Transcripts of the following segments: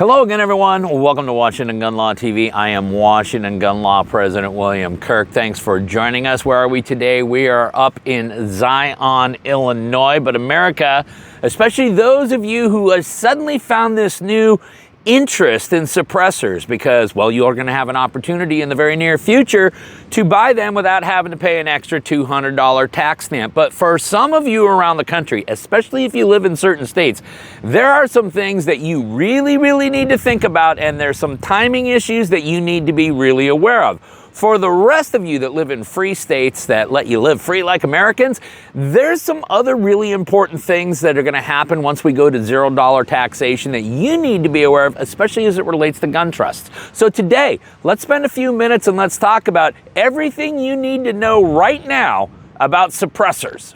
Hello again, everyone. Welcome to Washington Gun Law TV. I am Washington Gun Law President William Kirk. Thanks for joining us. Where are we today? We are up in Zion, Illinois. But America, especially those of you who have suddenly found this new interest in suppressors because, well, you're going to have an opportunity in the very near future to buy them without having to pay an extra $200 tax stamp. But for some of you around the country, especially if you live in certain states, there are some things that you really need to think about, and there's some timing issues that you need to be really aware of. For the rest of you that live in free states that let you live free like Americans, there's some other really important things that are going to happen once we go to $0 taxation that you need to be aware of, especially as it relates to gun trusts. So today, let's spend a few minutes and let's talk about everything you need to know right now about suppressors.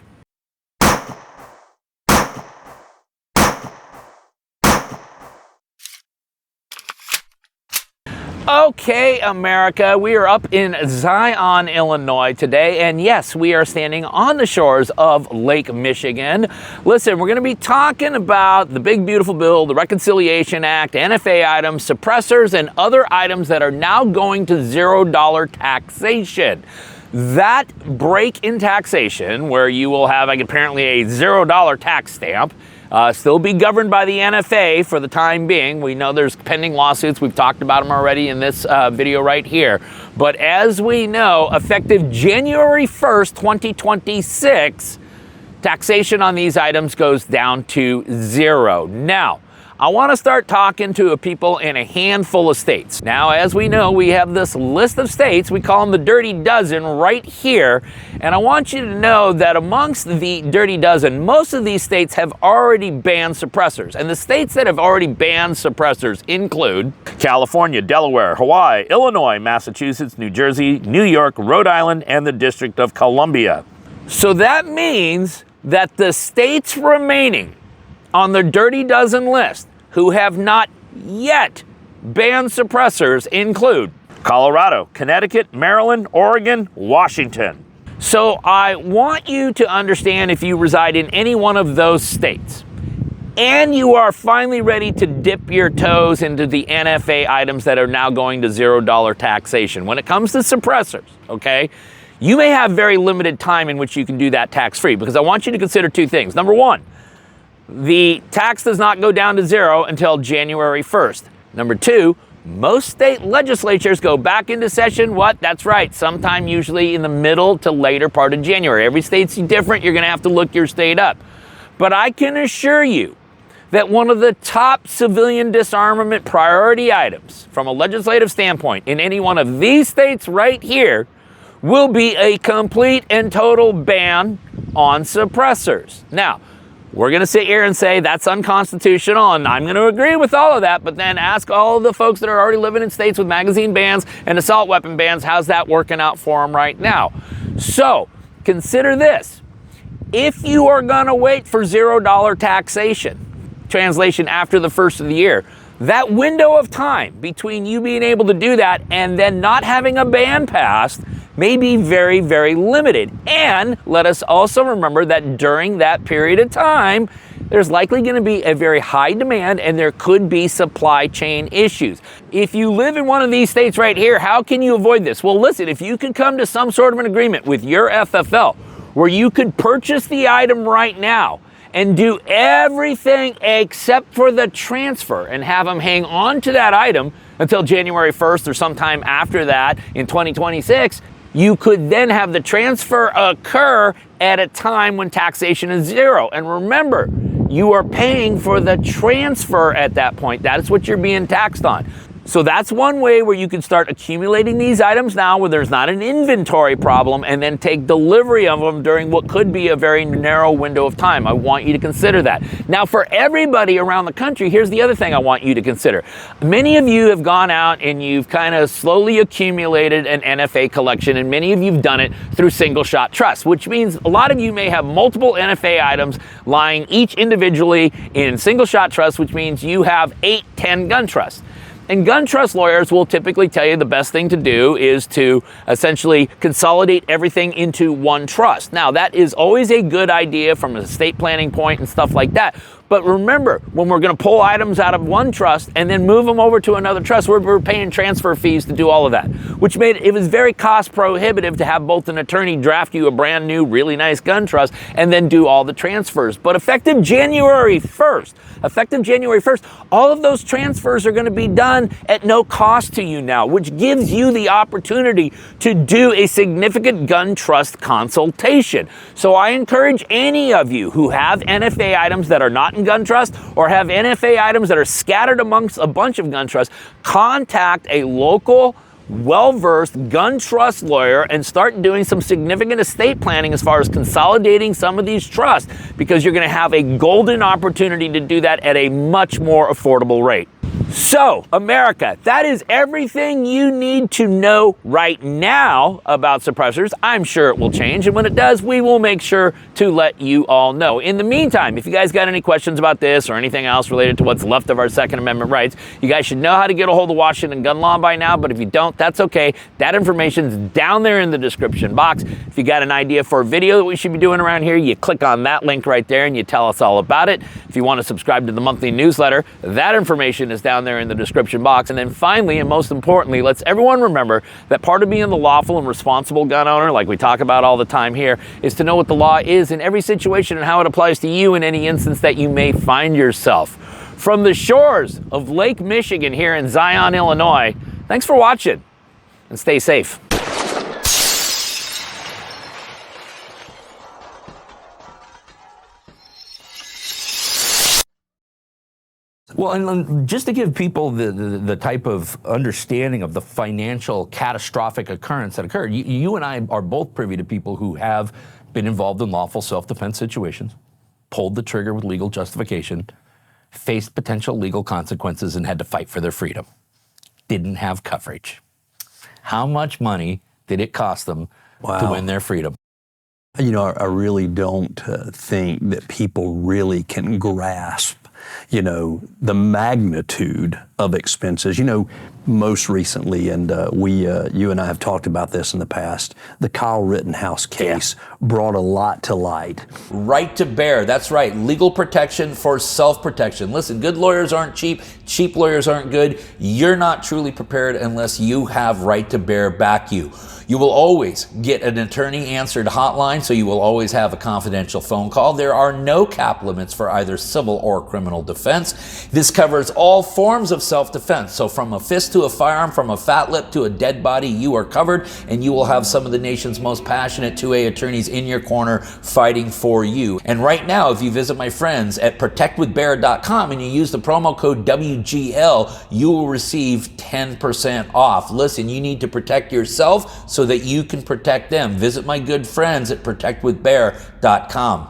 Okay, America, we are up in Zion, Illinois today, and yes, we are standing on the shores of Lake Michigan. Listen, we're going to be talking about the big beautiful bill, the Reconciliation Act, NFA items, suppressors, and other items that are now going to $0 taxation. That break in taxation, where you will have apparently a $0 tax stamp, still be governed by the NFA for the time being. We know there's pending lawsuits. We've talked about them already in this video right here. But as we know, effective January 1st, 2026, taxation on these items goes down to zero. Now, I want to start talking to people in a handful of states. Now, as we know, we have this list of states. We call them the Dirty Dozen right here. And I want you to know that amongst the Dirty Dozen, most of these states have already banned suppressors. And the states that have already banned suppressors include California, Delaware, Hawaii, Illinois, Massachusetts, New Jersey, New York, Rhode Island, and the District of Columbia. So that means that the states remaining on the Dirty Dozen list who have not yet banned suppressors include Colorado, Connecticut, Maryland, Oregon, Washington. So I want you to understand, if you reside in any one of those states and you are finally ready to dip your toes into the NFA items that are now going to $0 taxation, when it comes to suppressors, okay, you may have very limited time in which you can do that tax-free, because I want you to consider two things. Number one, the tax does not go down to zero until January 1st. Number two, most state legislatures go back into session, that's right, sometime usually in the middle to later part of January. Every state's different. You're going to have to look your state up. But I can assure you that one of the top civilian disarmament priority items from a legislative standpoint in any one of these states right here will be a complete and total ban on suppressors. Now, we're going to sit here and say that's unconstitutional, and I'm going to agree with all of that, but then ask all of the folks that are already living in states with magazine bans and assault weapon bans, how's that working out for them right now? So, consider this. If you are going to wait for $0 taxation, translation after the first of the year, that window of time between you being able to do that and then not having a ban passed may be very limited. And let us also remember that during that period of time, there's likely going to be a very high demand and there could be supply chain issues. If you live in one of these states right here, how can you avoid this? Well, listen, if you can come to some sort of an agreement with your FFL where you could purchase the item right now and do everything except for the transfer and have them hang on to that item until January 1st or sometime after that in 2026, you could then have the transfer occur at a time when taxation is zero. And remember, you are paying for the transfer at that point. That is what you're being taxed on. So that's one way where you can start accumulating these items now where there's not an inventory problem, and then take delivery of them during what could be a very narrow window of time. I want you to consider that. Now, for everybody around the country, here's the other thing I want you to consider. Many of you have gone out and you've kind of slowly accumulated an NFA collection, and many of you have done it through single shot trusts, which means a lot of you may have multiple NFA items lying each individually in single shot trusts, which means you have 8-10 gun trusts. And gun trust lawyers will typically tell you the best thing to do is to essentially consolidate everything into one trust. Now, that is always a good idea from an estate planning point and stuff like that. But remember, when we're going to pull items out of one trust and then move them over to another trust, we're paying transfer fees to do all of that, which made it was very cost prohibitive to have both an attorney draft you a brand new, really nice gun trust and then do all the transfers. But effective January 1st, all of those transfers are going to be done at no cost to you now, which gives you the opportunity to do a significant gun trust consultation. So I encourage any of you who have NFA items that are not in gun trust or have NFA items that are scattered amongst a bunch of gun trusts, contact a local well-versed gun trust lawyer and start doing some significant estate planning as far as consolidating some of these trusts, because you're going to have a golden opportunity to do that at a much more affordable rate. So, America, that is everything you need to know right now about suppressors. I'm sure it will change, and when it does, we will make sure to let you all know. In the meantime, if you guys got any questions about this or anything else related to what's left of our Second Amendment rights, you guys should know how to get a hold of Washington gun law by now, but if you don't, that's okay. That information's down there in the description box. If you got an idea for a video that we should be doing around here, you click on that link right there and you tell us all about it. If you want to subscribe to the monthly newsletter, that information is down there in the description box. And then finally, and most importantly, let's everyone remember that part of being the lawful and responsible gun owner, like we talk about all the time here, is to know what the law is in every situation and how it applies to you in any instance that you may find yourself. From the shores of Lake Michigan here in Zion, Illinois, thanks for watching and stay safe. Well, and just to give people the type of understanding of the financial catastrophic occurrence that occurred, you and I are both privy to people who have been involved in lawful self-defense situations, pulled the trigger with legal justification, faced potential legal consequences, and had to fight for their freedom. Didn't have coverage. How much money did it cost them to win their freedom? You know, I really don't think that people really can grasp, you know, the magnitude of expenses. You know, most recently, and you and I have talked about this in the past, the Kyle Rittenhouse case brought a lot to light. Right to bear, that's right, legal protection for self-protection. Listen, good lawyers aren't cheap, cheap lawyers aren't good. You're not truly prepared unless you have right to bear back you. You will always get an attorney-answered hotline, so you will always have a confidential phone call. There are no cap limits for either civil or criminal defense. This covers all forms of self-defense. So from a fist to a firearm, from a fat lip to a dead body, you are covered, and you will have some of the nation's most passionate 2A attorneys in your corner fighting for you. And right now, if you visit my friends at protectwithbear.com and you use the promo code WGL, you will receive 10% off. Listen, you need to protect yourself so that you can protect them. Visit my good friends at protectwithbear.com.